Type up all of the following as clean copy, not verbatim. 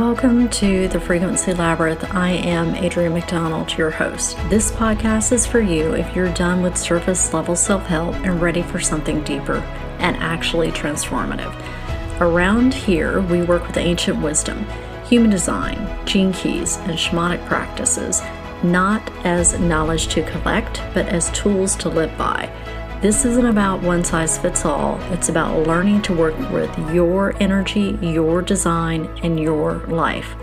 Welcome to the Frequency Labyrinth. I am Adrienne McDonald, your host. This podcast is for you if you're done with surface level self-help and ready for something deeper and actually transformative. Around here, we work with ancient wisdom, human design, gene keys, and shamanic practices, not as knowledge to collect, but as tools to live by. This isn't about one size fits all. It's about learning to work with your energy, your design, and your life.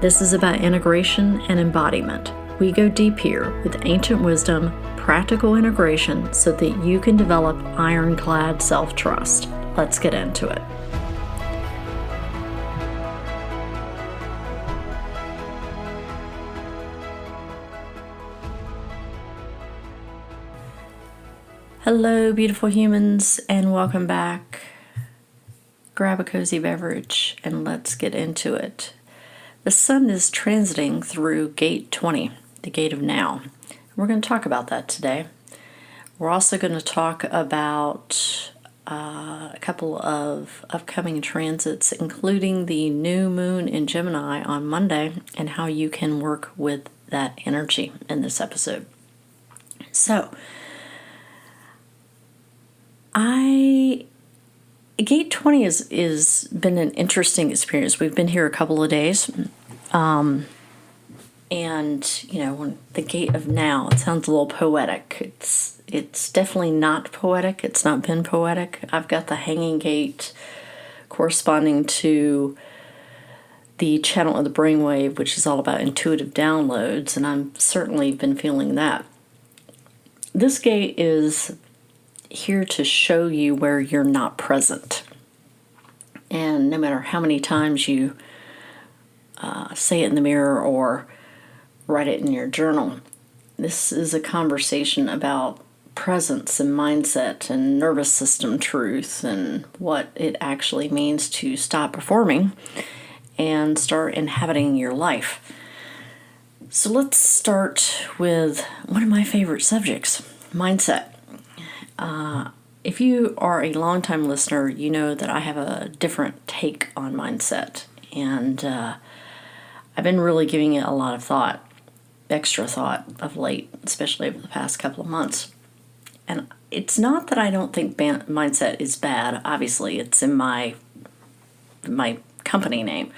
This is about integration and embodiment. We go deep here with ancient wisdom, practical integration, so that you can develop ironclad self-trust. Let's get into it. Hello, beautiful humans, and welcome back. Grab a cozy beverage and let's get into it. The sun is transiting through gate 20, the gate of now. We're going to talk about that today. We're also going to talk about a couple of upcoming transits, including the new moon in Gemini on Monday and how you can work with that energy in this episode. So, Gate 20 is been an interesting experience. We've been here a couple of days. And, when the gate of now, it sounds a little poetic. It's definitely not poetic. It's not been poetic. I've got the hanging gate corresponding to the channel of the brainwave, which is all about intuitive downloads, and I've certainly been feeling that. This gate is here to show you where you're not present. And no matter how many times you say it in the mirror or write it in your journal, this is a conversation about presence and mindset and nervous system truth and what it actually means to stop performing and start inhabiting your life. So let's start with one of my favorite subjects, mindset. If you are a longtime listener, you know that I have a different take on mindset, and I've been really giving it a lot of thought, extra thought of late, especially over the past couple of months. And it's not that I don't think mindset is bad. Obviously, it's in my company name.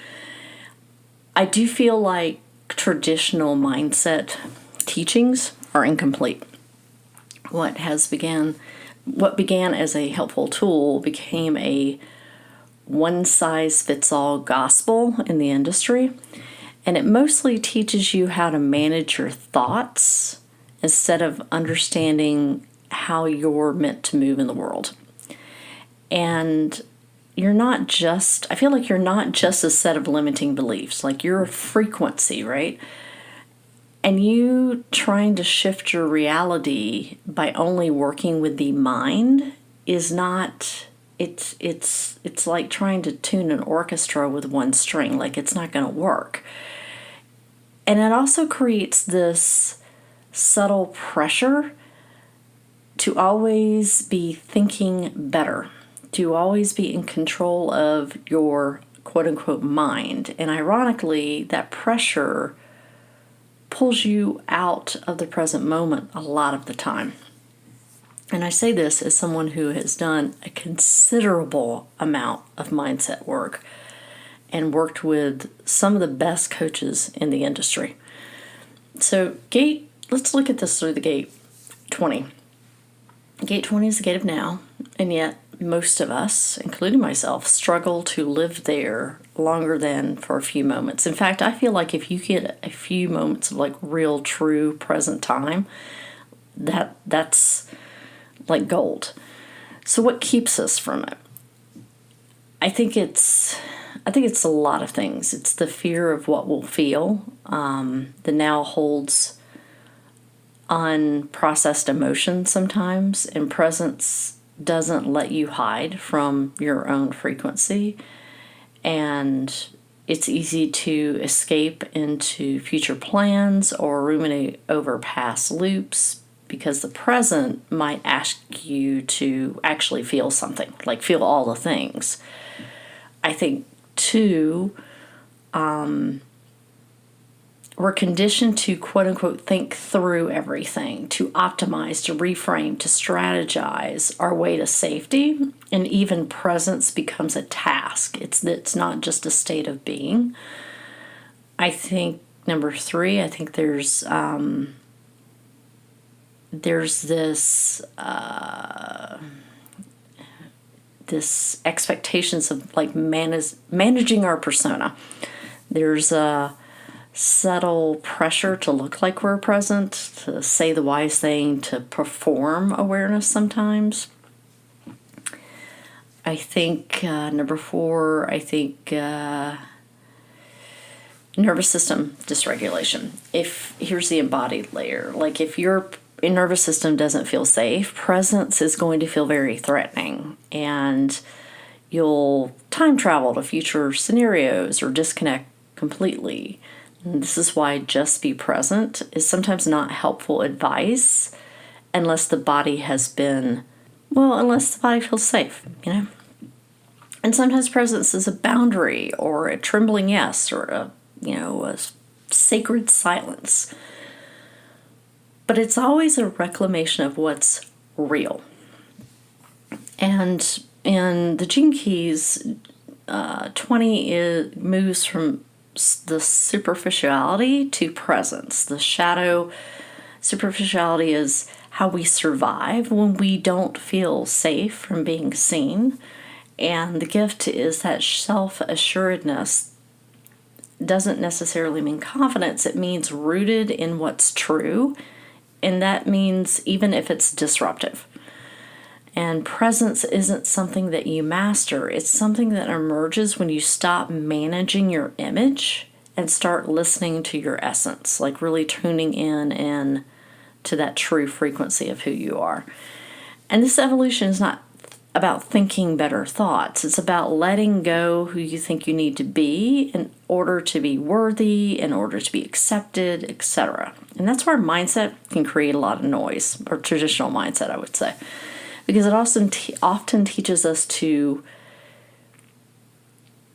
I do feel like traditional mindset teachings are incomplete. What began as a helpful tool became a one-size-fits-all gospel in the industry, and it mostly teaches you how to manage your thoughts instead of understanding how you're meant to move in the world. And I feel like you're not just a set of limiting beliefs, like you're a frequency, right? And you trying to shift your reality by only working with the mind is not, it's like trying to tune an orchestra with one string, like it's not going to work. And it also creates this subtle pressure to always be thinking better, to always be in control of your quote-unquote mind. And ironically, that pressure pulls you out of the present moment a lot of the time. And I say this as someone who has done a considerable amount of mindset work and worked with some of the best coaches in the industry. So let's look at this through the gate 20. Gate 20 is the gate of now, and yet most of us, including myself, struggle to live there longer than for a few moments. In fact, I feel like if you get a few moments of like real, true present time, that's like gold. So what keeps us from it? I think it's a lot of things. It's the fear of what we'll feel. The now holds unprocessed emotion sometimes, and presence doesn't let you hide from your own frequency, and it's easy to escape into future plans or ruminate over past loops because the present might ask you to actually feel something, like feel all the things. I think, too, we're conditioned to, quote unquote, think through everything, to optimize, to reframe, to strategize our way to safety. And even presence becomes a task. It's not just a state of being. I think number 3, I think there's this expectations of like managing our persona. There's a subtle pressure to look like we're present, to say the wise thing, to perform awareness sometimes. I think number 4, I think nervous system dysregulation. Here's the embodied layer. Like if your nervous system doesn't feel safe, presence is going to feel very threatening, and you'll time travel to future scenarios or disconnect completely. And this is why just be present is sometimes not helpful advice unless the body has been, unless the body feels safe, And sometimes presence is a boundary or a trembling yes or a sacred silence. But it's always a reclamation of what's real. And in the Gene Keys, 20 moves from the superficiality to presence. The shadow superficiality is how we survive when we don't feel safe from being seen. And the gift is that self-assuredness doesn't necessarily mean confidence. It means rooted in what's true. And that means even if it's disruptive. And presence isn't something that you master. It's something that emerges when you stop managing your image and start listening to your essence, like really tuning in to that true frequency of who you are. And this evolution is not about thinking better thoughts. It's about letting go who you think you need to be in order to be worthy, in order to be accepted, etc. And that's where mindset can create a lot of noise, or traditional mindset, I would say. Because it often teaches us to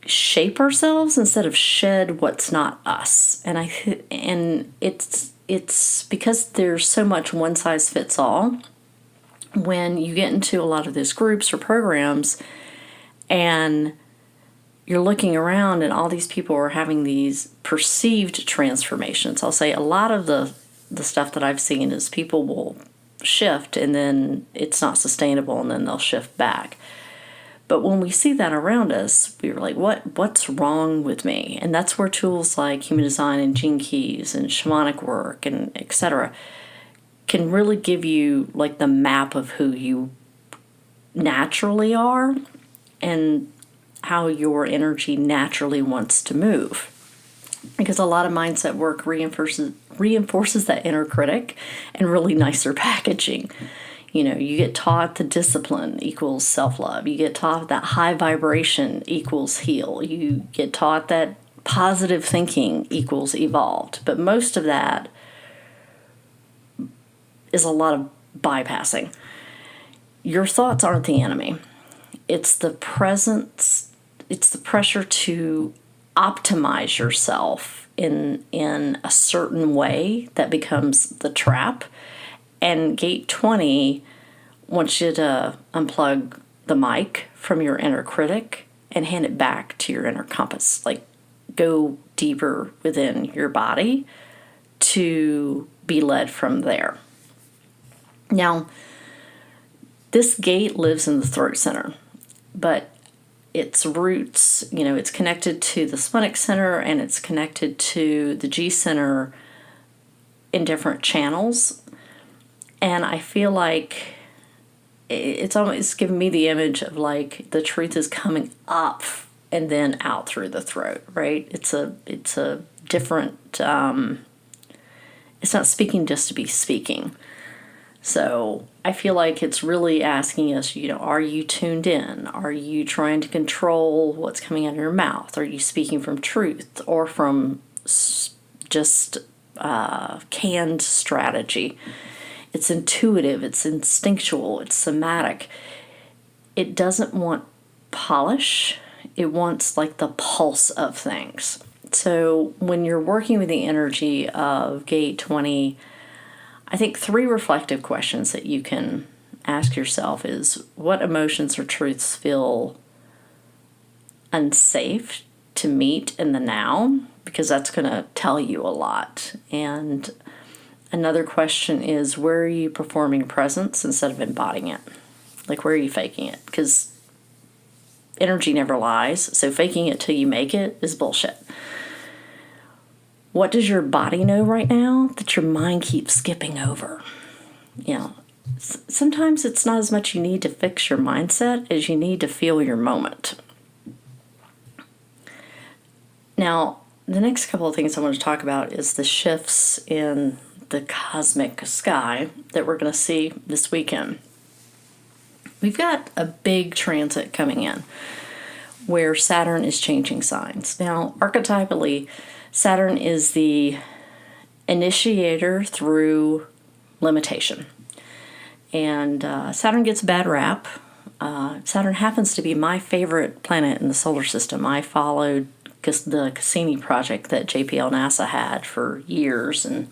shape ourselves instead of shed what's not us. And it's because there's so much one size fits all. When you get into a lot of these groups or programs and you're looking around and all these people are having these perceived transformations. I'll say a lot of the stuff that I've seen is people will shift and then it's not sustainable and then they'll shift back. But when we see that around us, we're like, what's wrong with me? And that's where tools like human design and gene keys and shamanic work and etc. can really give you like the map of who you naturally are and how your energy naturally wants to move. Because a lot of mindset work reinforces that inner critic and really nicer packaging. You get taught the discipline equals self-love. You get taught that high vibration equals heal. You get taught that positive thinking equals evolved. But most of that is a lot of bypassing. Your thoughts aren't the enemy. It's the presence, it's the pressure to optimize yourself in a certain way that becomes the trap. And gate 20 wants you to unplug the mic from your inner critic and hand it back to your inner compass. Like, go deeper within your body to be led from there. Now, this gate lives in the throat center, but its roots, it's connected to the splenic center and it's connected to the G center in different channels. And I feel like it's almost given me the image of like the truth is coming up and then out through the throat, right? It's a different, it's not speaking just to be speaking. So I feel like it's really asking us, are you tuned in? Are you trying to control what's coming out of your mouth? Are you speaking from truth or from just canned strategy? It's intuitive, it's instinctual, it's somatic. It doesn't want polish. It wants like the pulse of things. So when you're working with the energy of gate 20, I think 3 reflective questions that you can ask yourself is, what emotions or truths feel unsafe to meet in the now? Because that's going to tell you a lot. And another question is, where are you performing presence instead of embodying it? Like, where are you faking it? Because energy never lies, so faking it till you make it is bullshit. What does your body know right now that your mind keeps skipping over? You know, sometimes it's not as much you need to fix your mindset as you need to feel your moment. Now, the next couple of things I want to talk about is the shifts in the cosmic sky that we're going to see this weekend. We've got a big transit coming in where Saturn is changing signs. Now, archetypally, Saturn is the initiator through limitation. And Saturn gets a bad rap. Saturn happens to be my favorite planet in the solar system. I followed the Cassini project that JPL NASA had for years, and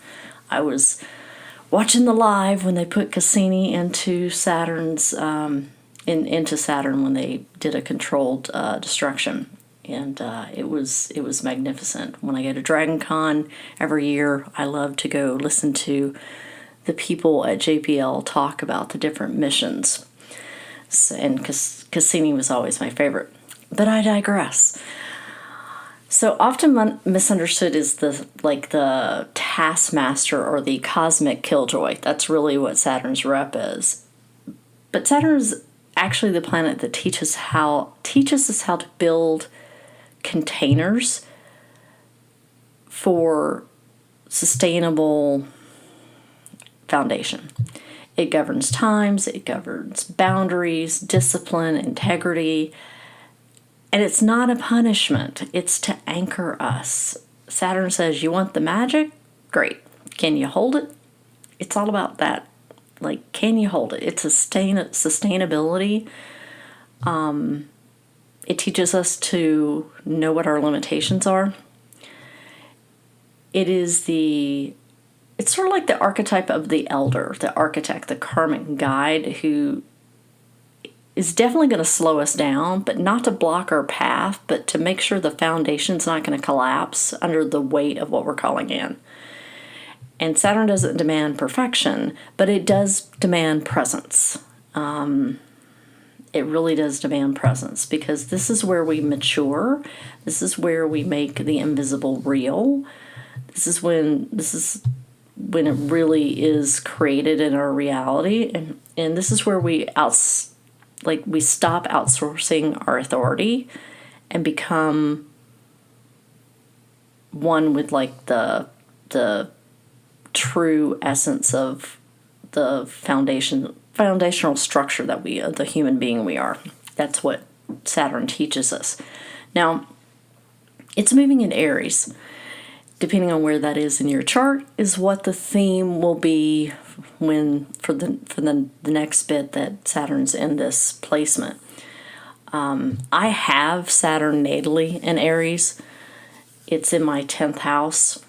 I was watching the live when they put Cassini into Saturn's into Saturn when they did a controlled destruction, and it was magnificent. When I go to Dragon Con every year, I love to go listen to the people at JPL talk about the different missions, and Cassini was always my favorite. But I digress. So often misunderstood is the taskmaster or the cosmic killjoy. That's really what Saturn's rep is. But Saturn is actually the planet that teaches us how to build containers for sustainable foundation. It governs times, it governs boundaries, discipline, integrity. And it's not a punishment. It's to anchor us. Saturn says, you want the magic? Great. Can you hold it? It's all about that. Like, can you hold it? It's sustainability. It teaches us to know what our limitations are. It's sort of like the archetype of the elder, the architect, the karmic guide who is definitely going to slow us down, but not to block our path, but to make sure the foundation's not going to collapse under the weight of what we're calling in. And Saturn doesn't demand perfection, but it does demand presence. It really does demand presence, because this is where we mature. This is where we make the invisible real. This is when it really is created in our reality. And this is where we stop outsourcing our authority and become one with the true essence of the foundational structure that the human being we are. That's what Saturn teaches us. Now, it's moving in Aries. Depending on where that is in your chart is what the theme will be for the next bit that Saturn's in this placement. I have Saturn natally in Aries. It's in my 10th house.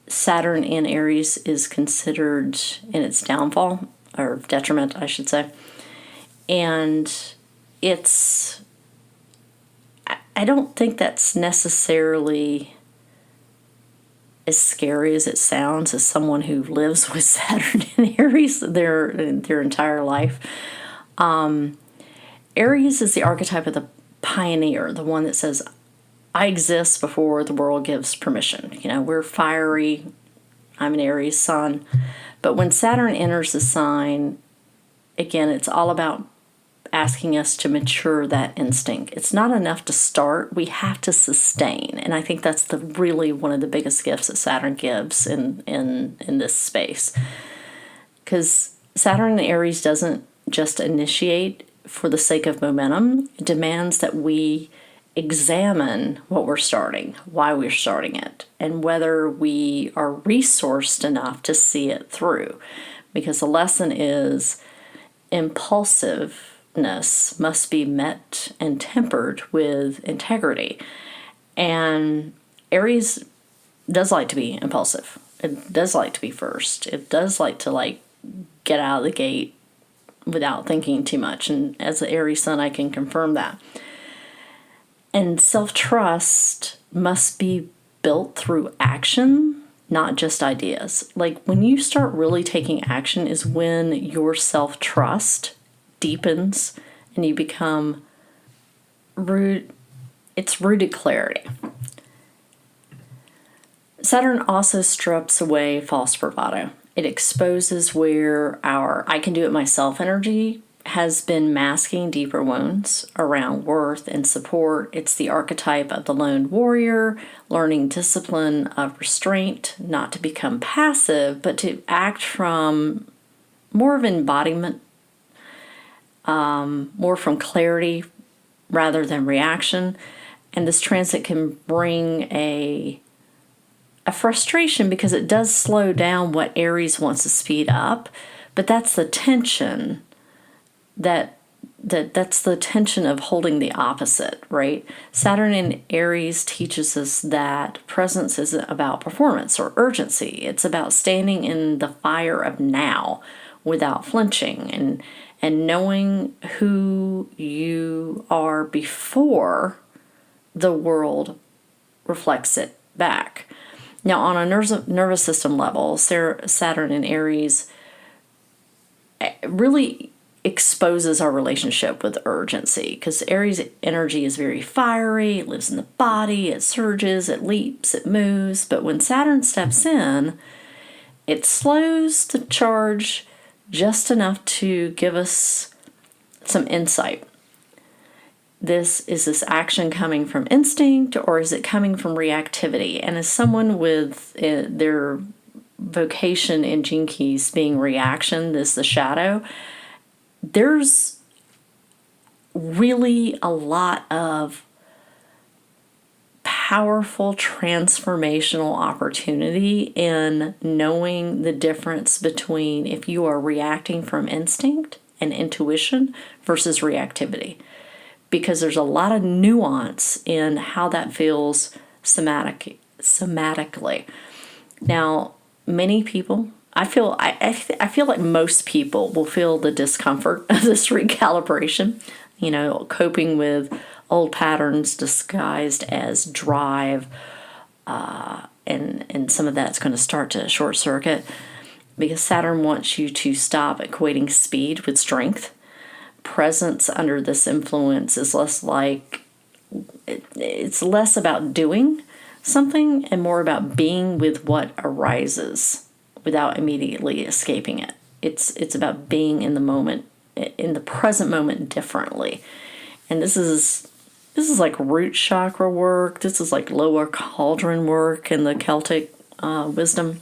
Saturn in Aries is considered in its downfall, or detriment, I should say. And I don't think that's necessarily as scary as it sounds as someone who lives with Saturn in Aries their entire life. Aries is the archetype of the pioneer, the one that says, I exist before the world gives permission. We're fiery. I'm an Aries sun. But when Saturn enters the sign, again, it's all about asking us to mature that instinct. It's not enough to start. We have to sustain. And I think that's really one of the biggest gifts that Saturn gives in this space. Because Saturn in Aries doesn't just initiate for the sake of momentum. It demands that we examine what we're starting, why we're starting it, and whether we are resourced enough to see it through. Because the lesson is impulsiveness must be met and tempered with integrity. And Aries does like to be impulsive. It does like to be first. It does like to get out of the gate without thinking too much. And as an Aries sun, I can confirm that. And self-trust must be built through action, not just ideas. When you start really taking action is when your self-trust deepens and you become it's rooted clarity. Saturn also strips away false bravado. It exposes where our I can do it myself energy has been masking deeper wounds around worth and support. It's the archetype of the lone warrior, learning discipline of restraint, not to become passive, but to act from more of embodiment, more from clarity rather than reaction. And this transit can bring a frustration because it does slow down what Aries wants to speed up, but that's the tension that's the tension of holding the opposite, right? Saturn in Aries teaches us that presence isn't about performance or urgency. It's about standing in the fire of now without flinching and knowing who you are before the world reflects it back. Now, on a nervous system level, Saturn in Aries really exposes our relationship with urgency, because Aries energy is very fiery. It lives in the body, it surges, it leaps, it moves. But when Saturn steps in, it slows the charge just enough to give us some insight. Is this action coming from instinct, or is it coming from reactivity? And as someone with their vocation in Gene Keys being reaction, the shadow, there's really a lot of powerful transformational opportunity in knowing the difference between if you are reacting from instinct and intuition versus reactivity. Because there's a lot of nuance in how that feels somatically. Now, many people, I feel like most people will feel the discomfort of this recalibration, coping with old patterns disguised as drive, and some of that's going to start to short circuit, because Saturn wants you to stop equating speed with strength. Presence under this influence is it's less about doing something and more about being with what arises without immediately escaping it. It's about being in the moment, in the present moment, differently. And this is like root chakra work. This is like lower cauldron work in the Celtic wisdom.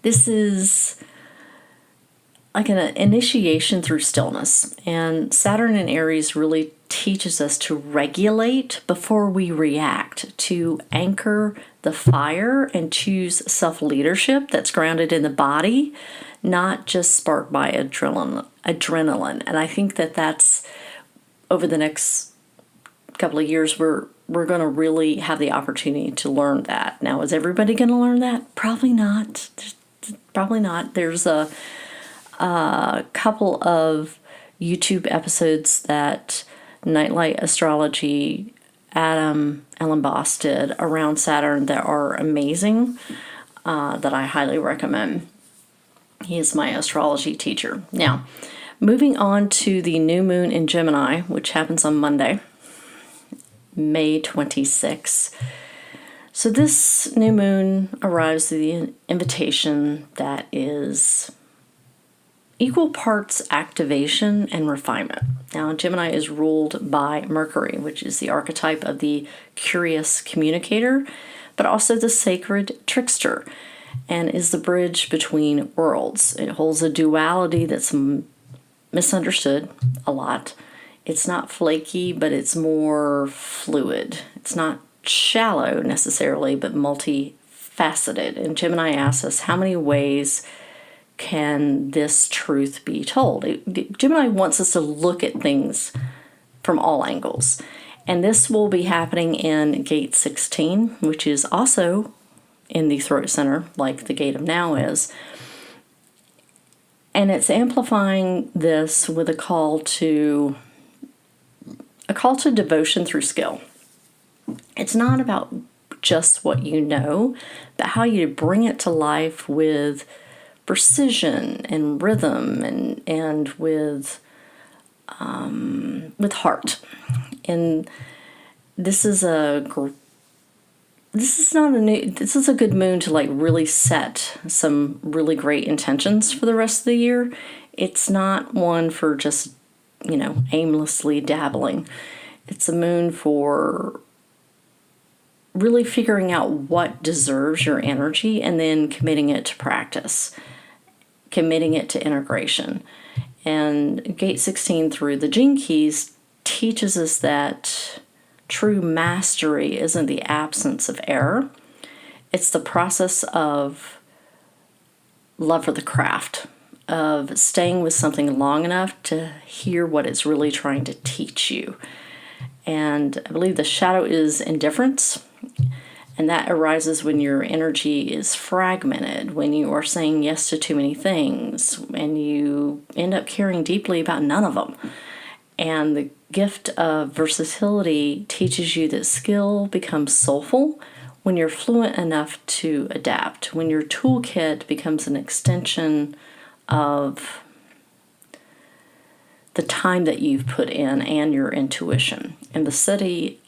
This is like an initiation through stillness. And Saturn in Aries really teaches us to regulate before we react, to anchor the fire and choose self-leadership that's grounded in the body, not just sparked by adrenaline. And I think that's over the next couple of years, we're going to really have the opportunity to learn that. Now, is everybody going to learn that? Probably not. Probably not. There's a couple of YouTube episodes that Nightlight Astrology Adam Ellen Boss did around Saturn that are amazing, that I highly recommend. He is my astrology teacher. Now, moving on to the new moon in Gemini, which happens on Monday, May 26th. So this new moon arrives with the invitation that is equal parts activation and refinement. Now, Gemini is ruled by Mercury, which is the archetype of the curious communicator, but also the sacred trickster, and is the bridge between worlds. It holds a duality that's misunderstood a lot. It's not flaky, but it's more fluid. It's not shallow necessarily, but multifaceted. And Gemini asks us, how many ways can this truth be told? Gemini wants us to look at things from all angles. And this will be happening in gate 16, which is also in the throat center, like the gate of now is. And it's amplifying this with a call to devotion through skill. It's not about just what you know, but how you bring it to life with precision and rhythm and with heart. And this is a good moon to like really set some really great intentions for the rest of the year. It's not one for just, aimlessly dabbling. It's a moon for really figuring out what deserves your energy and then committing it to practice, committing it to integration. And gate 16 through the gene keys teaches us that true mastery isn't the absence of error. It's the process of love for the craft, of staying with something long enough to hear what it's really trying to teach you. And I believe the shadow is indifference. And that arises when your energy is fragmented, when you are saying yes to too many things, and you end up caring deeply about none of them. And the gift of versatility teaches you that skill becomes soulful when you're fluent enough to adapt, when your toolkit becomes an extension of the time that you've put in and your intuition. And the city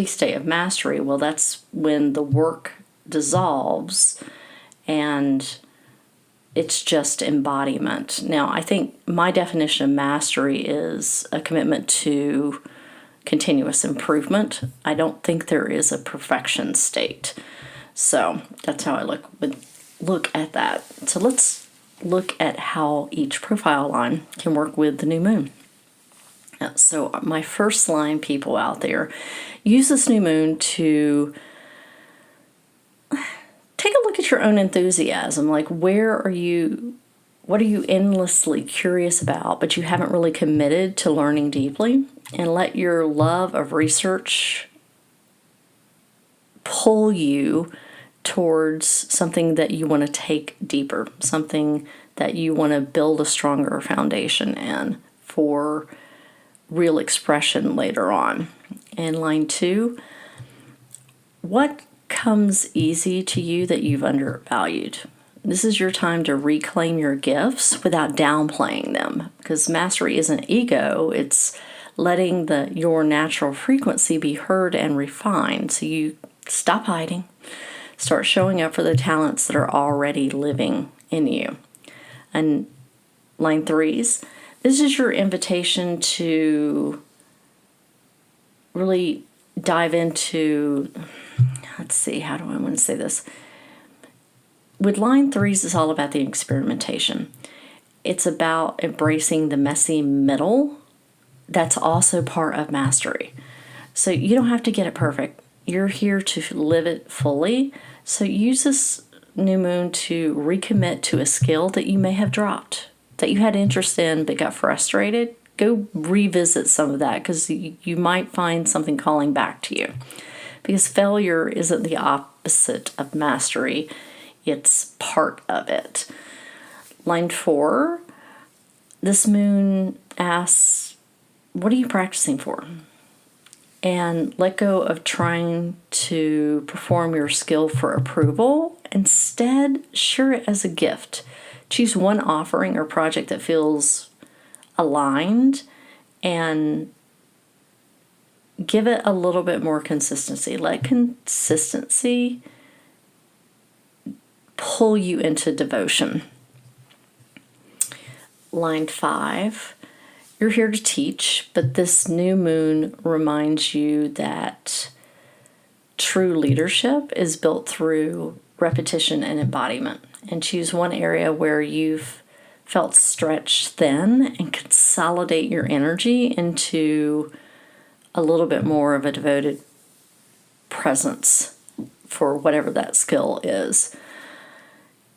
state of mastery, well, that's when the work dissolves and it's just embodiment. Now, I think my definition of mastery is a commitment to continuous improvement. I don't think there is a perfection state. So that's how I look at that. So let's look at how each profile line can work with the new moon. So my first line people out there, use this new moon to take a look at your own enthusiasm. Like, what are you endlessly curious about, but you haven't really committed to learning deeply? And let your love of research pull you towards something that you want to take deeper, something that you want to build a stronger foundation in for real expression later on. And line 2, what comes easy to you that you've undervalued? This is your time to reclaim your gifts without downplaying them, because mastery isn't ego, it's letting your natural frequency be heard and refined. So you stop hiding, start showing up for the talents that are already living in you. And line 3s, this is your invitation to really dive into, let's see, how do I want to say this? With line 3s, it's all about the experimentation. It's about embracing the messy middle. That's also part of mastery. So you don't have to get it perfect. You're here to live it fully. So use this new moon to recommit to a skill that you may have dropped, that you had interest in but got frustrated. Go revisit some of that, because you might find something calling back to you. Because failure isn't the opposite of mastery, it's part of it. Line 4, this moon asks, what are you practicing for? And let go of trying to perform your skill for approval. Instead, share it as a gift. Choose one offering or project that feels aligned and give it a little bit more consistency. Let consistency pull you into devotion. Line 5, you're here to teach, but this new moon reminds you that true leadership is built through repetition and embodiment. And choose one area where you've felt stretched thin and consolidate your energy into a little bit more of a devoted presence for whatever that skill is.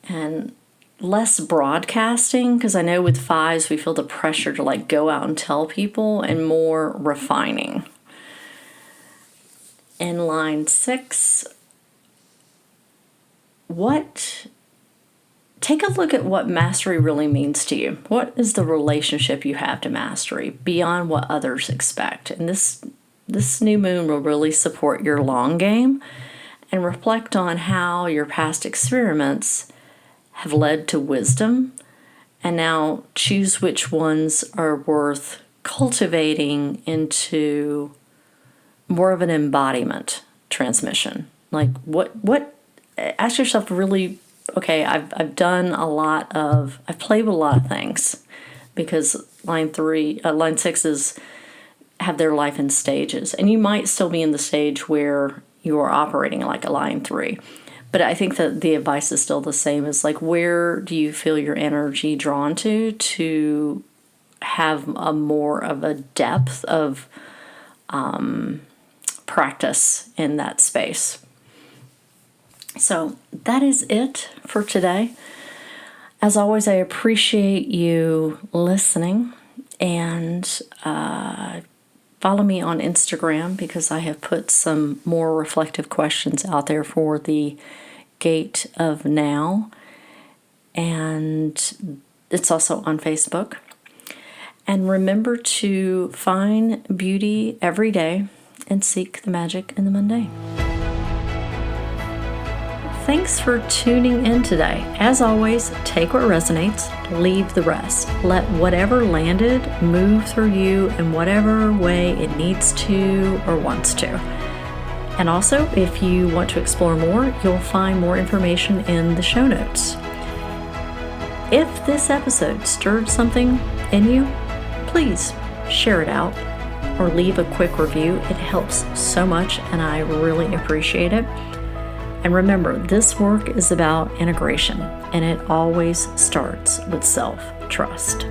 And less broadcasting, because I know with fives we feel the pressure to like go out and tell people, and more refining. In line 6, take a look at what mastery really means to you. What is the relationship you have to mastery beyond what others expect? And this new moon will really support your long game, and reflect on how your past experiments have led to wisdom, and now choose which ones are worth cultivating into more of an embodiment transmission. Like ask yourself really, okay, I've played with a lot of things, because line 6 have their life in stages, and you might still be in the stage where you are operating like a line 3. But I think that the advice is still the same. Is like, where do you feel your energy drawn to have a more of a depth of practice in that space? So that is it for today. As always, I appreciate you listening, and follow me on Instagram, because I have put some more reflective questions out there for the Gate of Now, and it's also on Facebook. And remember to find beauty every day and seek the magic in the mundane. Thanks for tuning in today. As always, take what resonates, leave the rest. Let whatever landed move through you in whatever way it needs to or wants to. And also, if you want to explore more, you'll find more information in the show notes. If this episode stirred something in you, please share it out or leave a quick review. It helps so much, and I really appreciate it. And remember, this work is about integration, and it always starts with self-trust.